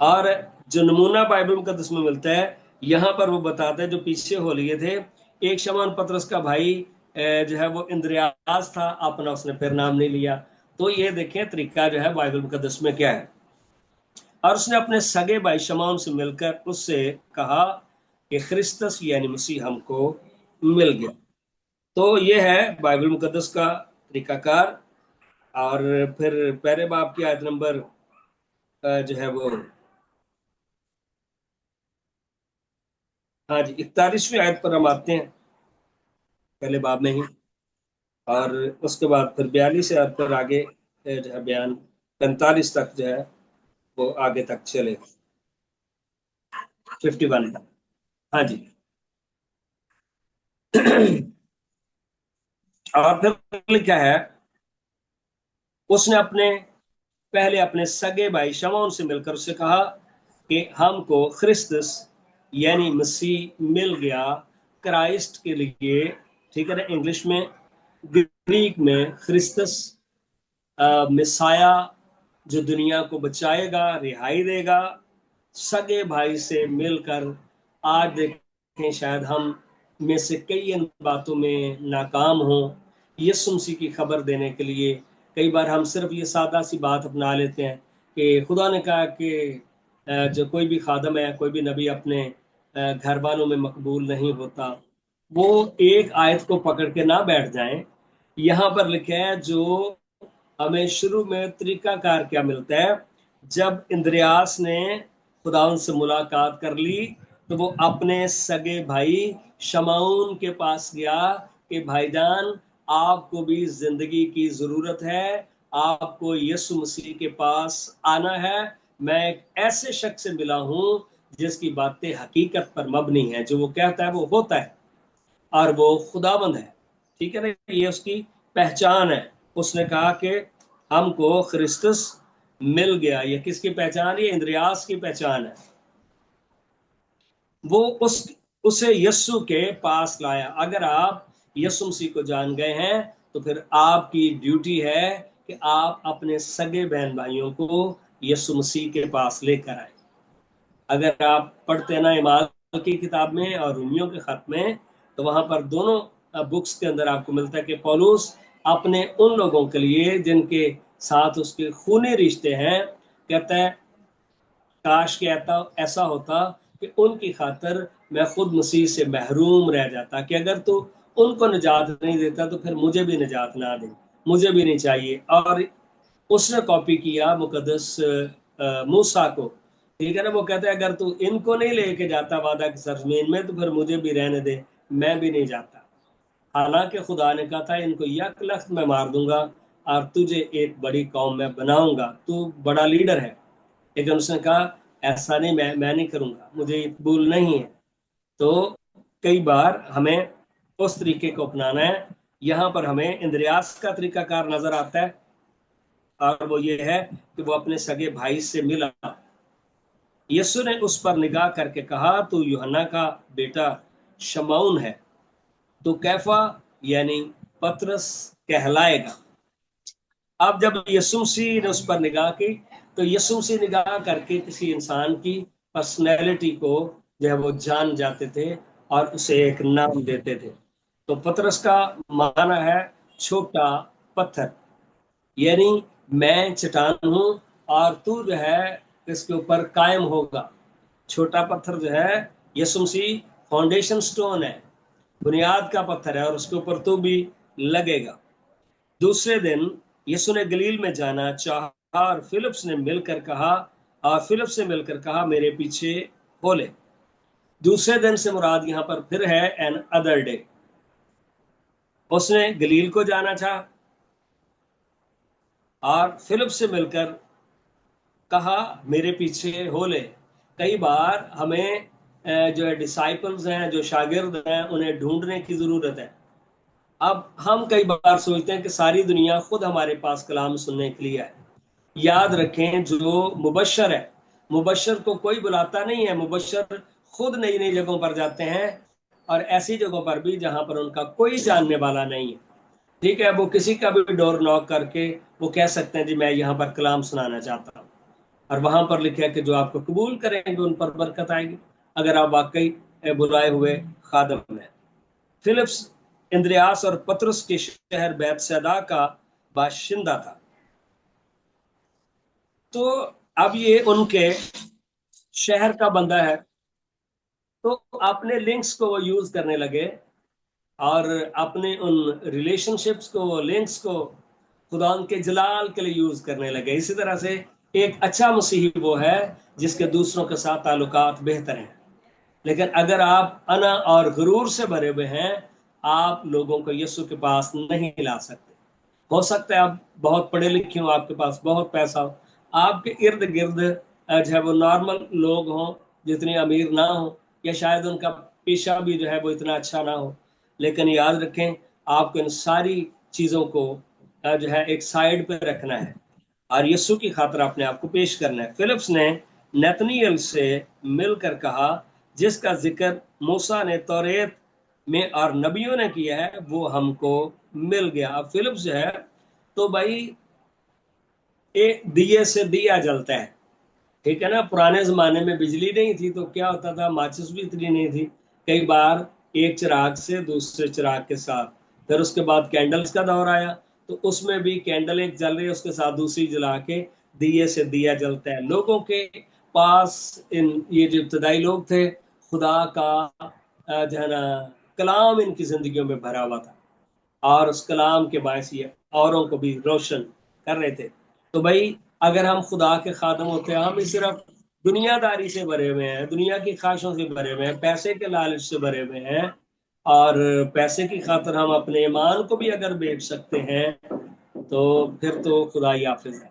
Speaker 2: और जो नमूना बाइबल मुकद्दस में मिलता है, यहाँ पर वो बताता है जो पीछे हो लिए थे। एक शमौन पतरस का भाई जो है वो इंद्रियास था, अपना उसने फिर नाम नहीं लिया। तो ये देखें तरीका जो है बाइबल मुकद्दस में क्या है। और उसने अपने सगे भाई शमौन से मिलकर उससे कहा कि ख्रिस्तस यानी मसीह हमको मिल गया। तो ये है बाइबल मुकद्दस का तरीकाकार। और फिर पहले बाब की आयत नंबर जो है वो, हाँ जी, 41वीं आयत पर हम आते हैं, पहले बाब में ही। और उसके बाद फिर 42 आयत पर आगे जो है बयान 45 तक जो है वो आगे तक चले, 51 तक। हाँ जी। और फिर क्या है, उसने पहले अपने सगे भाई शमौन से मिलकर उससे कहा कि हमको ख्रिस्तस यानी मसीह मिल गया। क्राइस्ट के लिए, ठीक है ना, इंग्लिश में, ग्रीक में ख्रिस्तस मिसाया, जो दुनिया को बचाएगा, रिहाई देगा। सगे भाई से मिलकर आज देखें शायद हम में से कई इन बातों में नाकाम हों यीशु मसीह की खबर देने के लिए। कई बार हम सिर्फ ये सादा सी बात अपना लेते हैं कि खुदा ने कहा कि जो कोई भी खादम है, कोई भी नबी अपने घर वालों में मकबूल नहीं होता। वो एक आयत को पकड़ के ना बैठ जाएं। यहाँ पर लिखा है जो हमें शुरू में तरीकाकार क्या मिलता है। जब इंद्रियास ने खुदाउन से मुलाकात कर ली तो वो अपने सगे भाई शमाउन के पास गया कि भाईजान आपको भी जिंदगी की जरूरत है, आपको यीशु मसीह के पास आना है। मैं एक ऐसे शख्स से मिला हूं जिसकी बातें हकीकत पर मबनी है, जो वो कहता है वो होता है, और वो खुदाबंद है। ठीक है ना, ये उसकी पहचान है। उसने कहा कि हमको ख्रिस्तस मिल गया। ये किसकी पहचान है? इंद्रियास की पहचान है। वो उसे यस्सु के पास लाया। अगर आप यस्सु मसीह को जान गए हैं तो फिर आपकी ड्यूटी है कि आप अपने सगे बहन भाइयों को यस्सु मसीह के पास लेकर आए। अगर आप पढ़ते हैं ना इमाल की किताब में और रोमियो के खत में, तो वहां पर दोनों बुक्स के अंदर आपको मिलता है कि पौलुस अपने उन लोगों के लिए जिनके साथ उसके खूनी रिश्ते हैं, कहता है काश के ऐसा होता कि उनकी खातर मैं खुद मसीह से महरूम रह जाता, कि अगर तो उनको निजात नहीं देता तो फिर मुझे भी निजात ना दे, मुझे भी नहीं चाहिए। और उसने कॉपी किया मुकद्दस मूसा को। ठीक है ना, वो कहता है अगर तू इनको नहीं लेके जाता वादा की सरजमीन में तो फिर मुझे भी रहने दे, मैं भी नहीं जाता। हालांकि खुदा ने कहा था इनको यक लख्त मैं मार दूंगा और तुझे एक बड़ी कौम में बनाऊंगा, तू बड़ा लीडर है। लेकिन उसने कहा ऐसा नहीं, मैं नहीं करूंगा, मुझे कबूल नहीं है। तो कई बार हमें उस तरीके को अपनाना है यहाँ पर हमें इंद्रियास का तरीका कार नजर आता है, और वो ये है कि वो अपने सगे भाई से मिला। यीशु ने उस पर निगाह करके कहा, तू यूहन्ना का बेटा शमौन है, तो कैफा यानी पतरस कहलाएगा। अब जब यीशु मसीह ने उस पर निगाह की, तो यीशु मसीह निगाह करके किसी इंसान की पर्सनैलिटी को जो है वो जान जाते थे और उसे एक नाम देते थे। तो पतरस का माना है छोटा पत्थर, यानी मैं चट्टान हूं और तू जो है इसके ऊपर कायम होगा। छोटा पत्थर जो है यीशु मसीह फाउंडेशन स्टोन है, बुनियाद का पत्थर है, और उसके ऊपर तू भी लगेगा। दूसरे दिन यीशु ने गलील में जाना चाहा और फिलिप से मिलकर कहा मेरे पीछे हो ले। दूसरे दिन से मुराद यहाँ पर फिर है एन अदर डे। उसने गलील को जाना चाहा और फिलिप से मिलकर कहा मेरे पीछे हो ले। कई बार हमें जो है डिसाइपल्स हैं, जो शागिर्द हैं, उन्हें ढूंढने की जरूरत है। अब हम कई बार सोचते हैं कि सारी दुनिया खुद हमारे पास कलाम सुनने के लिए है। याद रखें, जो मुबशर है, मुबशर को कोई बुलाता नहीं है। मुबशर खुद नई नई जगहों पर जाते हैं, और ऐसी जगहों पर भी जहां पर उनका कोई जानने वाला नहीं है। ठीक है, वो किसी का भी डोर नॉक करके वो कह सकते हैं जी मैं यहाँ पर कलाम सुनाना चाहता हूँ, और वहां पर लिखा है कि जो आपको कबूल करेंगे उन पर बरकत आएगी, अगर आप वाकई बुलाए हुए खादम हैं। फिलिप्स इंद्रियास और पतरस के शहर बैतसैदा का बाशिंदा था। तो अब ये उनके शहर का बंदा है, तो अपने लिंक्स को वो यूज करने लगे, और अपने उन रिलेशनशिप्स को, लिंक्स को खुदा के जलाल के लिए यूज करने लगे। इसी तरह से एक अच्छा मसीही वो है जिसके दूसरों के साथ ताल्लुकात बेहतर हैं। लेकिन अगर आप अना और गुरूर से भरे हुए हैं, आप लोगों को यीशु के पास नहीं ला सकते। हो सकता है आप बहुत पढ़े लिखे हो, आपके पास बहुत पैसा हो, आपके इर्द गिर्द जो है वो नॉर्मल लोग हों, जितने अमीर ना हो, या शायद उनका पेशा भी जो है वो इतना अच्छा ना हो। लेकिन याद रखें, आपको इन सारी चीज़ों को जो है एक साइड पे रखना है, और यीशु की खातिर अपने आप को पेश करना है। फिलिप्स ने नतनियल से मिलकर कहा, जिसका जिक्र मूसा ने तौरेत में और नबियों ने किया है वो हमको मिल गया। अब फिलिप्स जो है, तो भाई एक दिए से दिया जलता है, ठीक है ना। पुराने जमाने में बिजली नहीं थी, तो क्या होता था, माचिस भी इतनी नहीं थी। कई बार एक चिराग से दूसरे चिराग के साथ, फिर उसके बाद कैंडल्स का दौर आया, तो उसमें भी कैंडल एक जल रही है, उसके साथ दूसरी जला के दिए से दिया जलता है। लोगों के पास ये जो इब्तदाई लोग थे, खुदा का जो है ना कलाम इनकी जिंदगियों में भरा हुआ था, और उस कलाम के बायस ये औरों को भी रोशन कर रहे थे। तो भाई, अगर हम खुदा के खादम होते हैं, हम भी सिर्फ दुनियादारी से भरे हुए हैं, दुनिया की ख्वाहिशों से भरे हुए हैं, पैसे के लालच से भरे हुए हैं, और पैसे की खातिर हम अपने ईमान को भी अगर बेच सकते हैं, तो फिर तो खुदा ही हाफिज है।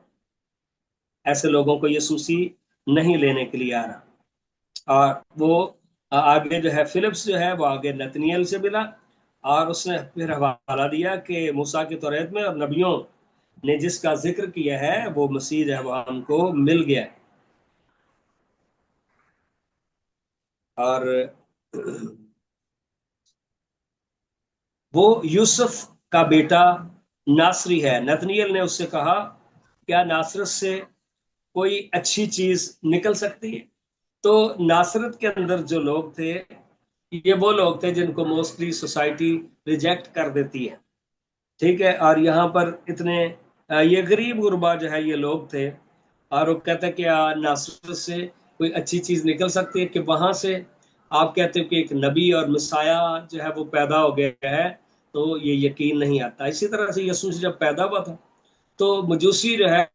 Speaker 2: ऐसे लोगों को यीशु मसीह नहीं लेने के लिए आ रहा। और वो आगे जो है फिलिप्स जो है वो आगे नतनियल से मिला, और उसने फिर हवाला दिया कि मूसा की तौरात में और नबियों ने जिसका जिक्र किया है वो मसीह जो है वो हमको मिल गया है। और वो यूसुफ का बेटा नासरी है। नतनियल ने उससे कहा, क्या नासरत से कोई अच्छी चीज निकल सकती है? तो नासरत के अंदर जो लोग थे, ये वो लोग थे जिनको मोस्टली सोसाइटी रिजेक्ट कर देती है, ठीक है। और यहाँ पर इतने ये गरीब गुरबा जो है ये लोग थे, और वो कहते हैं कि नासरत से कोई अच्छी चीज निकल सकती है, कि वहां से आप कहते हो कि एक नबी और मिसाया जो है वो पैदा हो गया है, तो ये यकीन नहीं आता। इसी तरह से यीशु जब पैदा हुआ था, तो मजूसी जो है,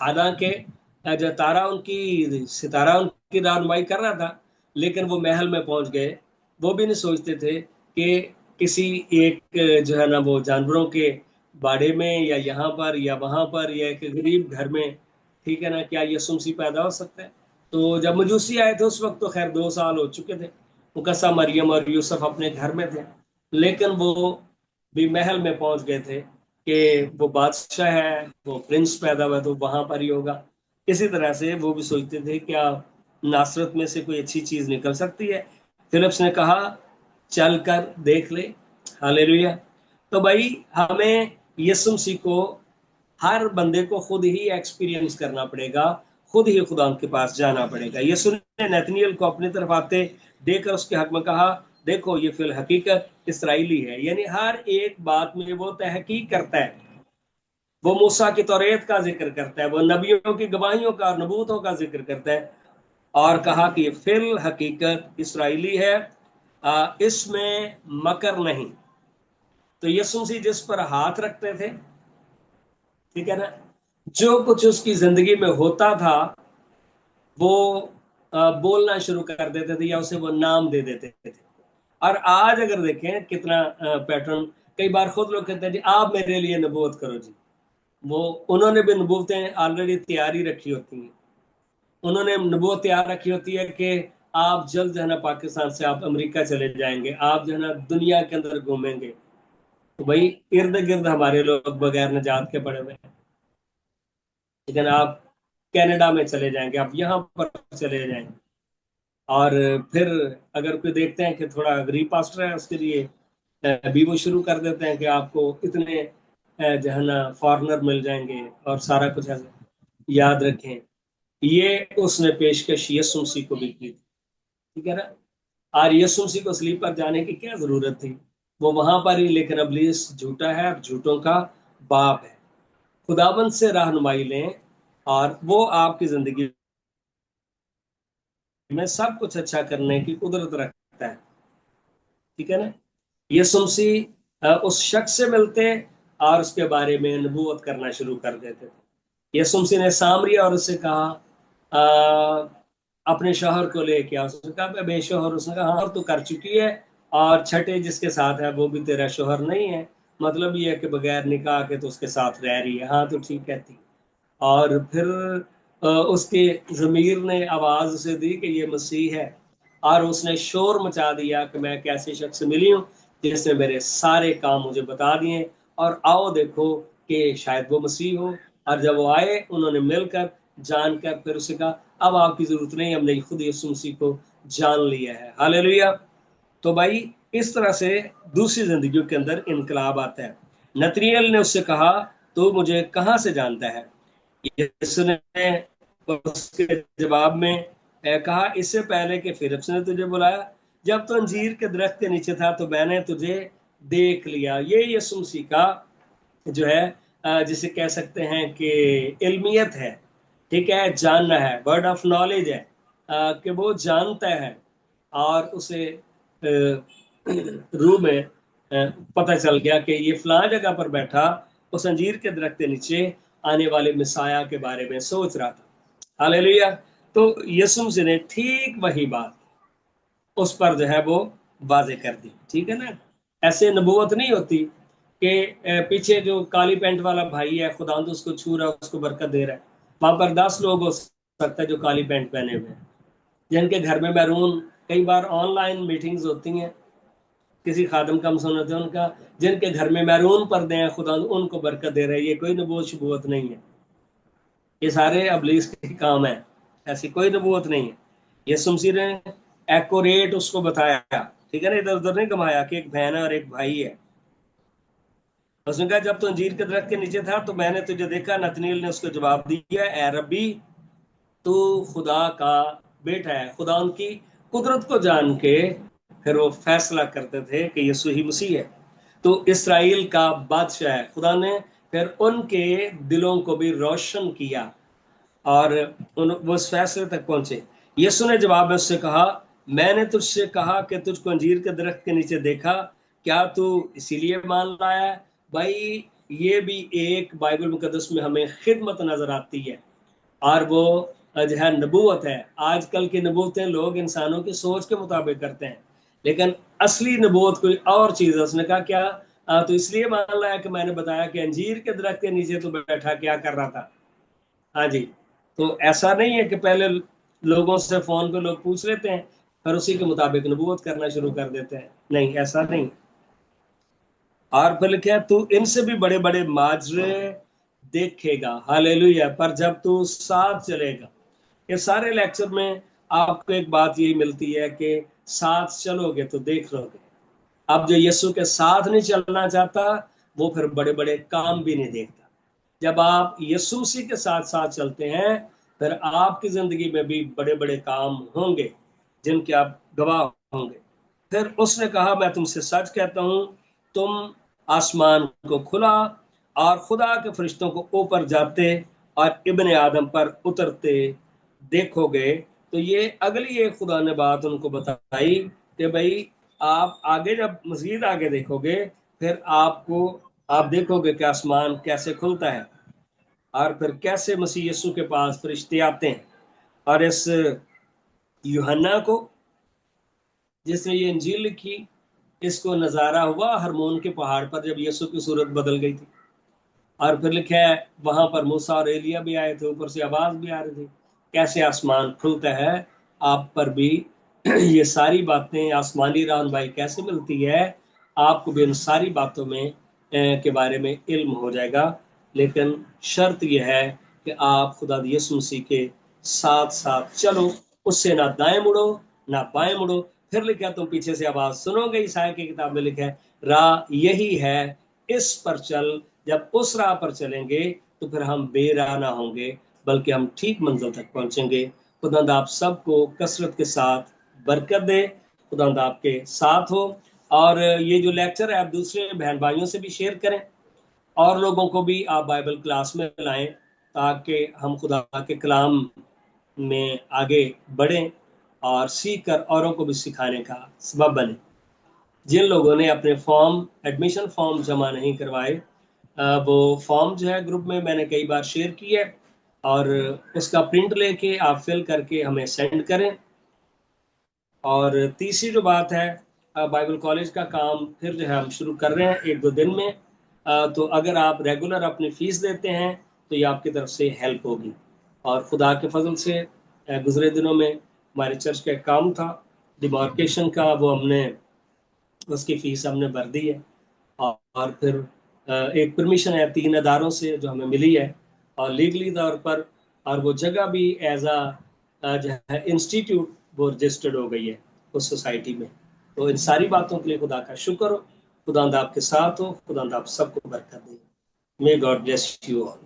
Speaker 2: हालांकि जो सितारा उनकी रहनुमाई कर रहा था, लेकिन वो महल में पहुंच गए। वो भी नहीं सोचते थे कि किसी एक जो है ना वो जानवरों के बाड़े में, या यहाँ पर या वहां पर, या एक गरीब घर में, ठीक है ना, क्या यीशु मसीह पैदा हो सकता है? तो जब मजूसी आए थे उस वक्त तो खैर 2 साल हो चुके थे, मुकस्सा मरियम और यूसुफ अपने घर में थे। लेकिन वो भी महल में पहुंच गए थे कि वो बादशाह है, वो प्रिंस पैदा हुआ तो वहां पर ही होगा। इसी तरह से वो भी सोचते थे क्या नासरत में से कोई अच्छी चीज निकल सकती है। फिलिप्स ने कहा चल कर देख ले। हालेलुया। तो भाई हमें यीशु मसीह को, हर बंदे को खुद ही एक्सपीरियंस करना पड़ेगा, खुद ही खुदा के पास जाना पड़ेगा। यीशु ने नतनिएल को अपनी तरफ आते देकर उसके हक में कहा देखो ये फिल हकीकत इसराइली है, यानी हर एक बात में वो तहकीक करता है। वो मूसा की तौरेत का जिक्र करता है, वो नबियों की गवाहियों का और नबूतों का जिक्र करता है, और कहा कि ये फिल हकीकत इसराइली है, इसमें मकर नहीं। तो यीशु मसीह जिस पर हाथ रखते थे, ठीक है ना, जो कुछ उसकी जिंदगी में होता था वो बोलना शुरू कर देते थे या उसे वो नाम दे देते थे। और आज अगर देखें कितना पैटर्न, कई बार खुद लोग कहते हैं जी आप मेरे लिए नबूवत करो जी। वो उन्होंने भी नबूवतें ऑलरेडी तैयारी रखी होती हैं। उन्होंने नबूवत तैयार रखी होती है कि आप जल्द जो है ना पाकिस्तान से आप अमेरिका चले जाएंगे, आप जो है ना दुनिया के अंदर घूमेंगे। तो भाई इर्द गिर्द हमारे लोग बगैर निजात के पड़े हुए हैं। लेकिन आप कनाडा में चले जाएंगे, आप यहाँ पर चले जाएंगे, और फिर अगर कोई देखते हैं कि थोड़ा गरीब पास्टर है उसके लिए भी वो शुरू कर देते हैं कि आपको इतने जो है ना फॉरेनर मिल जाएंगे और सारा कुछ ऐसे। याद रखें ये उसने पेशकश यीशु मसीह को भी की थी, ठीक है ना। और यीशु मसीह को स्लीप पर जाने की क्या जरूरत थी, वो वहां पर ही, लेकिन इब्लीस झूठा है, झूठों का बाप है। खुदाबंद से रहनुमाई लें और वो आपकी जिंदगी में सब कुछ अच्छा करने की कुदरत रखता है, ठीक है ना। यीशु मसीह उस शख्स से मिलते और उसके बारे में नबूवत करना शुरू कर देते थे। यीशु मसीह ने सामरिया और उससे कहा अपने शोहर को लेके आओ। उसने कहा बेशोहर, उसने कहा हाँ तू कर चुकी है, और छठे जिसके साथ है वो भी तेरा शोहर नहीं है, मतलब ये है कि बगैर निकाह के तो उसके साथ रह रही है। हाँ तो ठीक कहती। और फिर उसके ज़मीर ने आवाज़ उसे दी कि ये मसीह है, और उसने शोर मचा दिया कि मैं एक ऐसे शख्स से मिली हूँ जिसने मेरे सारे काम मुझे बता दिए, और आओ देखो कि शायद वो मसीह हो। और जब वो आए उन्होंने मिलकर जानकर फिर उसे कहा अब आपकी ज़रूरत नहीं, हमने खुद यीशु मसीह को जान लिया है। हालेलुया। तो भाई इस तरह से दूसरी जिंदगियों के अंदर इनकलाब आता है। नतनिएल ने उससे कहा तो मुझे कहाँ से जानता है। यीशु ने उसके जवाब में कहा इससे पहले कि फिलिप्स ने तुझे बुलाया, जब तो अंजीर के दरख्त के नीचे था तो मैंने तुझे देख लिया। ये यीशु मसीह का जो है जिसे कह सकते हैं कि इल्मियत है, ठीक है, जानना है, वर्ड ऑफ नॉलेज है, कि वो जानता है, और उसे रूह में पता चल गया कि ये फलां जगह पर बैठा उस अंजीर के दरख्त के नीचे आने वाले मिसाया के बारे में सोच रहा था। हालेलुया। तो यीशु मसीह ने ठीक वही बात उस पर जो है वो वाजे कर दी, ठीक है ना। ऐसे नबूवत नहीं होती कि पीछे जो काली पैंट वाला भाई है खुदा तो उसको छू रहा है, उसको बरकत दे रहा है। वहां पर 10 लोग हो सकता है जो काली पैंट पहने हुए हैं, जिनके घर में मैरून, कई बार ऑनलाइन मीटिंग्स होती हैं, किसी खादम का हम सुनते हैं उनका, जिनके घर में मैरून पर्दे हैं खुदा उनको बरकत दे रहे हैं। ये कोई नबूवत शबूवत नहीं है, ये सारे अबलीस के काम है, ऐसी कोई नबूवत नहीं है। यीशु मसीह ने एक्यूरेट उसको बताया, ठीक है ना, इधर उधर नहीं घुमाया कि एक बहन है और एक भाई है। उसने कहा जब तो अंजीर के दरख्त के नीचे था तो मैंने तुझे देखा। नतनील ने उसको जवाब दिया ए रब्बी, तू खुदा का बेटा है। खुदा उनकी कुदरत को जान के फिर वो फैसला करते थे कि यीशु ही मसीह है। तो इसराइल का बादशाह है। खुदा ने फिर उनके दिलों को भी रोशन किया और वो उस फैसले तक पहुंचे। यीशु ने जवाब में उससे कहा मैंने तुझसे कहा कि तुझको अंजीर के दरख्त के नीचे देखा, क्या तू इसीलिए मान लाया है। भाई ये भी एक बाइबल मुकद्दस में हमें खिदमत नजर आती है, और वो जो है नबूवत है। आजकल की नबूवतें लोग इंसानों की सोच के मुताबिक करते हैं, लेकिन असली नबूवत कोई और चीज़ है। उसने कहा क्या तो इसलिए मान लाया कि मैंने बताया कि अंजीर के दरख्त के नीचे तो बैठा क्या कर रहा था। हाँ जी। तो ऐसा नहीं है कि पहले लोगों से फोन पे लोग पूछ लेते हैं फिर उसी के मुताबिक नबूवत करना शुरू कर देते हैं, नहीं ऐसा नहीं। और फिर लिखा है तू इनसे भी बड़े बड़े माजरे देखेगा, हालेलुया, पर जब तू साथ चलेगा। ये सारे लेक्चर में आपको एक बात यही मिलती है कि साथ चलोगे तो देख लोगे। अब जो यीशु के साथ नहीं चलना चाहता वो फिर बड़े बड़े काम भी नहीं देखता। जब आप यीशु मसीह के साथ साथ चलते हैं फिर आपकी जिंदगी में भी बड़े बड़े काम होंगे जिनके आप गवाह होंगे। फिर उसने कहा मैं तुमसे सच कहता हूं, तुम आसमान को खुला और खुदा के फरिश्तों को ऊपर जाते और इब्ने आदम पर उतरते देखोगे। तो ये अगली एक खुदा ने बात उनको बताई कि भाई आप आगे जब मजीद आगे देखोगे फिर आप देखोगे कि आसमान कैसे खुलता है और फिर कैसे मसीह यीशु के पास फरिश्ते आते हैं। और इस यूहन्ना को जिसने ये इंजील लिखी इसको नजारा हुआ हरमोन के पहाड़ पर जब यीशु की सूरत बदल गई थी। और फिर लिखा है वहां पर मूसा और एलिया भी आए थे, ऊपर से आवाज भी आ रही थी कैसे आसमान खुलता है। आप पर भी ये सारी बातें आसमानी रहनुमाई कैसे मिलती है, आपको भी इन सारी बातों में के बारे में इल्म हो जाएगा। लेकिन शर्त यह है कि आप खुदा यीशु मसीह के साथ साथ चलो, उससे ना दाएं मुड़ो ना बाएं मुड़ो। फिर लिखा तुम पीछे से आवाज सुनोगे, ईसाया की किताब में लिखा है राह यही है, इस पर चल। जब उस राह पर चलेंगे तो फिर हम बेराह ना होंगे बल्कि हम ठीक मंजिल तक पहुंचेंगे। खुदावंद आप सबको कसरत के साथ बरकत दे, खुदावंद आपके साथ हो। और ये जो लेक्चर है आप दूसरे बहन भाइयों से भी शेयर करें और लोगों को भी आप बाइबल क्लास में लाएं ताकि हम खुदा के कलाम में आगे बढ़ें और सीख कर औरों को भी सिखाने का सबब बने। जिन लोगों ने अपने फॉर्म एडमिशन फॉर्म जमा नहीं करवाए वो फॉर्म जो है ग्रुप में मैंने कई बार शेयर किया है और उसका प्रिंट लेके आप फिल करके हमें सेंड करें। और तीसरी जो बात है बाइबल कॉलेज का काम फिर जो है हम शुरू कर रहे हैं एक दो दिन में। तो अगर आप रेगुलर अपनी फीस देते हैं तो ये आपकी तरफ से हेल्प होगी। और खुदा के फजल से गुजरे दिनों में हमारे चर्च का एक काम था डिमार्केशन का, वो हमने उसकी फीस हमने भर दी है। और फिर एक परमिशन है 3 अदारों से जो हमें मिली है और लीगली तौर पर, और वो जगह भी एज जो है इंस्टीट्यूट वो रजिस्टर्ड हो गई है उस सोसाइटी में। तो इन सारी बातों के लिए खुदा का शुक्र हो। खुदा आपके साथ हो, खुदा आप सबको बरकत दे। May God bless you all.